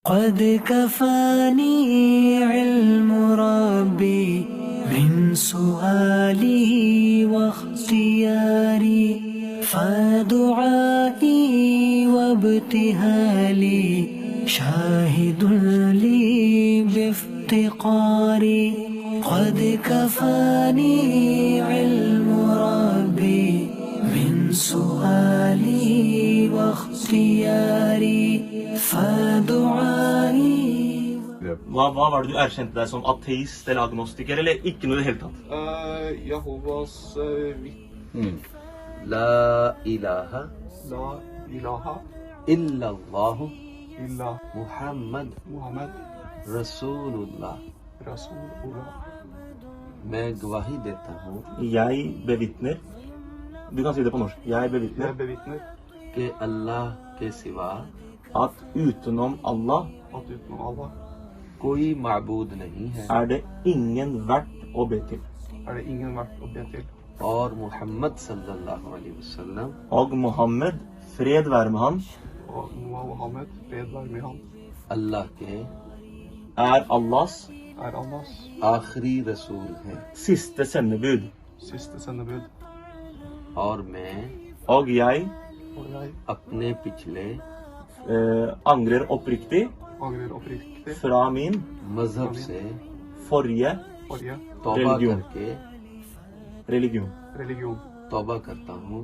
قد كفاني علم ربي من سؤالي واختياري فدعائي وابتهالي شاهد لي بافتقاري قد كفاني علم ربي من سؤالي واختياري فدعائي. Hva var det du erkjente deg som ateist eller agnostiker, eller ikke noe i det hele tatt? Jehovas La ilaha La ilaha illallah illa Muhammad Muhammad Rasulullah. Rasulullah. मैं गवाही देता हूँ Jeg bevitner. Du kan si det på norsk. Jeg bevitner Jeg bevitner कि अल्लाह के सिवा at utenom Allah at utenom Allah कोई माबूद नहीं है er det ingen verdt å be til. er det ingen verdt å be til. और मोहम्मद सल्लल्लाहु अलैहि वसल्लम Og Mohammed, fred være med han, Og Muhammed, fred være med han, अल्लाह के er Allahs er Allahs आखिरी रसूल है siste sendebud. siste sendebud. और मैं Og jeg Og jeg अपने पिछले angrer oppriktig angrer oppriktig fra min मजहब से forrige forrige तौबा Religion. करके religion. religion. तौबा करता हूँ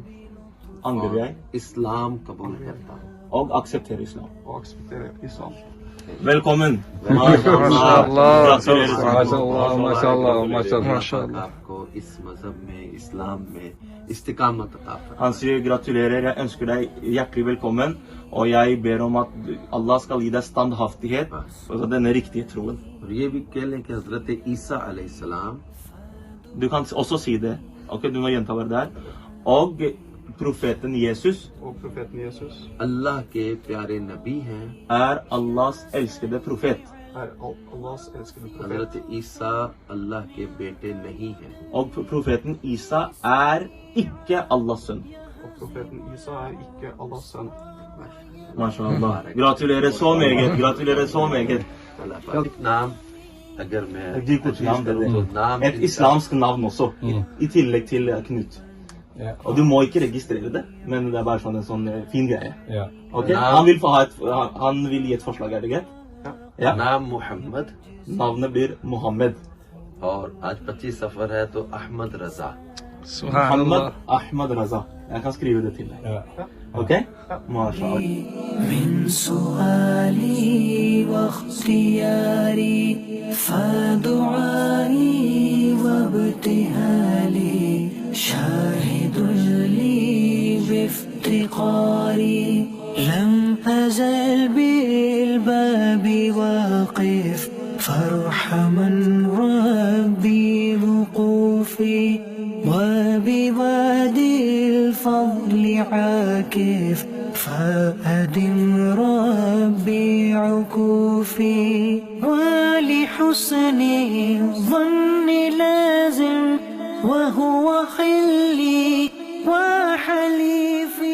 Angrer jeg इस्लाम कबूल करता हूँ og aksepterer islam. Og aksepterer islam. Velkommen! Mashallah. Gratulerer. Mashallah. आपको इस मजहब में इस्लाम में इस्तिकामत अता फरमाए। Han sier gratulerer, jeg ønsker deg hjertelig velkommen, og jeg ber om at Allah skal gi deg standhaftighet og denne riktige troen. और ये भी कह लें कि हजरत ईसा अलैहिस्सलाम Du kan også si det. Ok, du må gjenta hva det er. Og profeten Jesus Og profeten Jesus अल्लाह के प्यारे नबी हैं er Allahs elskede profet. er Allahs elskede profet. हजरत ईसा अल्लाह के बेटे नहीं हैं Og profeten Isa er ikke Allahs sønn. Og profeten Isa er ikke Allahs sønn. Mashallah. Gratulerer så meget. Gratulerer så meget. अल्लाह पाक। एक नाम अगर मैं Gi kutt navn, det तो er नाम et islamsk navn også, i tillegg til Knut. Og du må ikke registrere det, men det er bare sånn en sånn fin greie. Ok? Han vil gi et forslag, er det greit? Ja. नाम Mohammad Navnet blir Mohammed. और आज 25 सफर है तो अहमद रजा Mohammed Ahmad Raza. Jeg kan skrive det til deg. Ok? Mashallah. من سؤالي واختياري فدعائي وابتهالي شاهد لي بافتقاري لم أزل بالباب واقف فارحما ربي وقوفي وبوادي الفضل عاكف فأدم ربي عكوفي ولحسن الظن لازم وهو خلي وحليفي